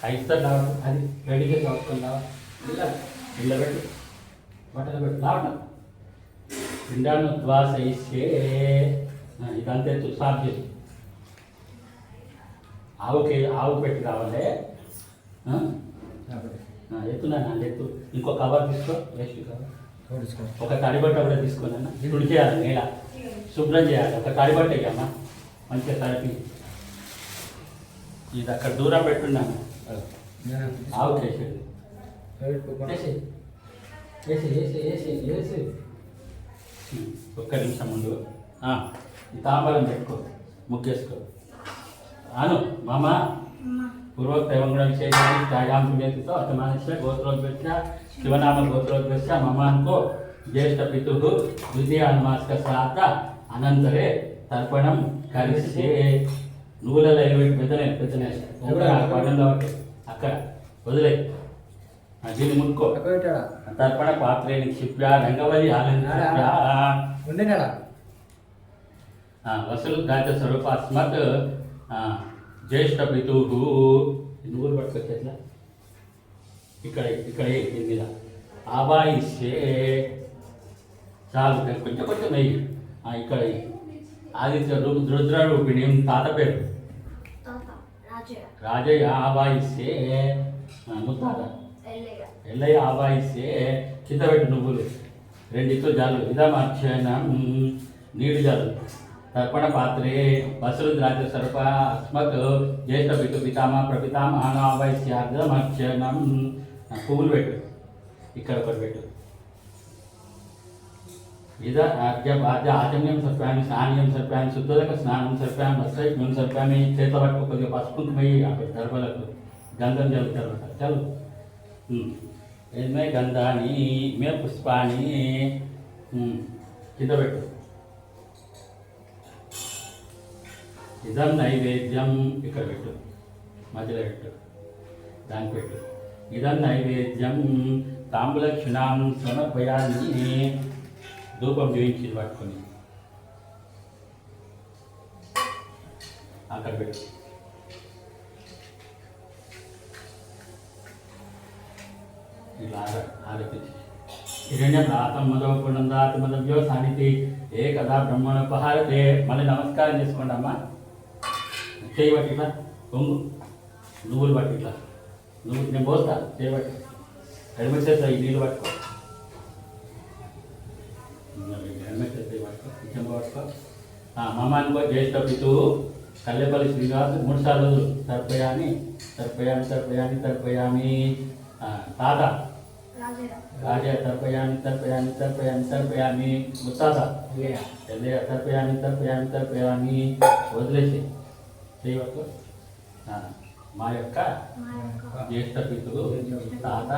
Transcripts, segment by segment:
అయిస్తా రావడం అది రెడీ చేసి రాసుకుందావా ఇళ్ళ పెట్టు బట్టలు పెట్టు రావడం పిండాన్ని ఉద్వాస ఇస్తే ఇదంతా ఎత్తు స్టార్ట్ చేసి ఆవు పెట్టి రావాలి ఎత్తున్నాను ఎత్తు ఇంకో కవర్ తీసుకో వేస్ట్ కవర్ ఒక తడిబట్ట కూడా తీసుకున్నా తుడి చేయాలి నేల శుభ్రం చేయాలి ఒక తడిబట్ట ఇవ్వమ్మా మంచిగా తడిపి ఇది అక్కడ దూరం పెట్టున్నాను ఆవు వేసేది వేసి ఒక్క నిమిషం ముందు ఈ తాంబలం పెట్టుకో ముగ్గేసుకో అను మామ పూర్వోక్తైవంగుణ విశేషాన్ని త్యాగాం పుణ్యతితో అతమానస్య గోత్రోద్భ్యస్య శివనామ గోత్రోద్భ్యస్య మమాన్కో జ్యేష్ఠ పితు ద్వితీయ అనుమాస్క శ్రాద్ధ అనంతరే తర్పణం కరిస్తే నువ్వులలో పెద్దనే పడంలో అక్కడ వదిలే దీన్ని ముట్టుకో తర్పణ పాత్రే నిక్షిప్య రంగవల్లి ఆనంద వసులు దాంత స్వరూప అస్మత్ జ్యేష్ఠ పితు నువ్వులు పట్టుకొచ్చి ఎట్లా ఇక్కడ మీద ఆవాయిస్తే చాలు కొంచెం నెయ్యి ఇక్కడ ఆదిత్య రుద్రరూపిణి తాత పేరు రాజయ్య ఆవాయిస్తే ముత్తాత ఎల్లయ్య ఆవాయిస్తే కింద పెట్టు నువ్వులు రెండితో జాలు ఇదమర్చనం నీడు జాలు తర్పణ పాత్రే వసురుద్రాజ సర్ప అస్మత్ జ్యేష్ఠ పితు పితామా ప్రపితామహాన ఆవాయిస్యార్థమర్చనం పువ్వులు పెట్టు ఇక్కడ ఒకటి పెట్టు ఆచమ్యం సర్పాన్ని స్నానీయం సర్పాన్ని శుద్ధోదక స్నానం సర్పాన్ని వస్త్రైక్యం సర్పాన్ని చేత పట్టుకు కొద్దిగా పసుపుకుంటుమయ్యి అక్కడ దర్భలకు గంధం చల్లుతారు చలు ఏమే గంధాన్ని మే పుష్పాన్ని కింద పెట్టు ఇదం నైవేద్యం ఇక్కడ పెట్టు మధ్యలో పెట్టు దానికి పెట్టు ఇదం నైవేద్యం తాంబూలక్షణాం సమర్పయాన్ని ధూపం చూపించి పట్టుకొని అక్కడ పెట్టు ఇలా ఆలోచించి హిరణ్యం రాతం మదవ పుణందాతి మదవ్యో సానితి ఏ కదా బ్రహ్మణోపహారతే మళ్ళీ నమస్కారం చేసుకోండి అమ్మా చేయి బట్టి ఇట్లా కొంగు నువ్వులు బట్టి ఇట్లా నువ్వు నేను పోస్తా చేయబట్టి హెల్మెట్ చేస్తా ఈ నీళ్ళు పట్టుకో హెల్మెట్ చేస్తే పట్టుకో కిచెన్ పట్టుకో మమ్మ అనుకో జ్యేష్ఠ పితువు కల్లెపల్లి శ్రీనివాస్ 3 సార్లు తర్పయామి తాత రాజా తర్పయామి ముత్తాత ఎల్లయ్య తర్పయామి వదిలేసి చేయవచ్చు మా యొక్క జ్యేష్ఠ పితులు తాత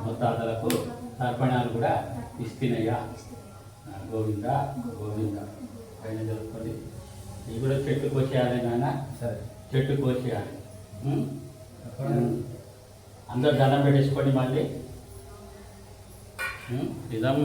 ముత్తాతలకు తర్పణాలు కూడా ఇస్తున్నాయా గోవింద పైన జరుగుతుంది ఇవి కూడా చెట్టు కోసేయాలి నాన్న చెట్టు కోసేయాలి అందరు దండం పెట్టేసుకోండి మళ్ళీ ఇదం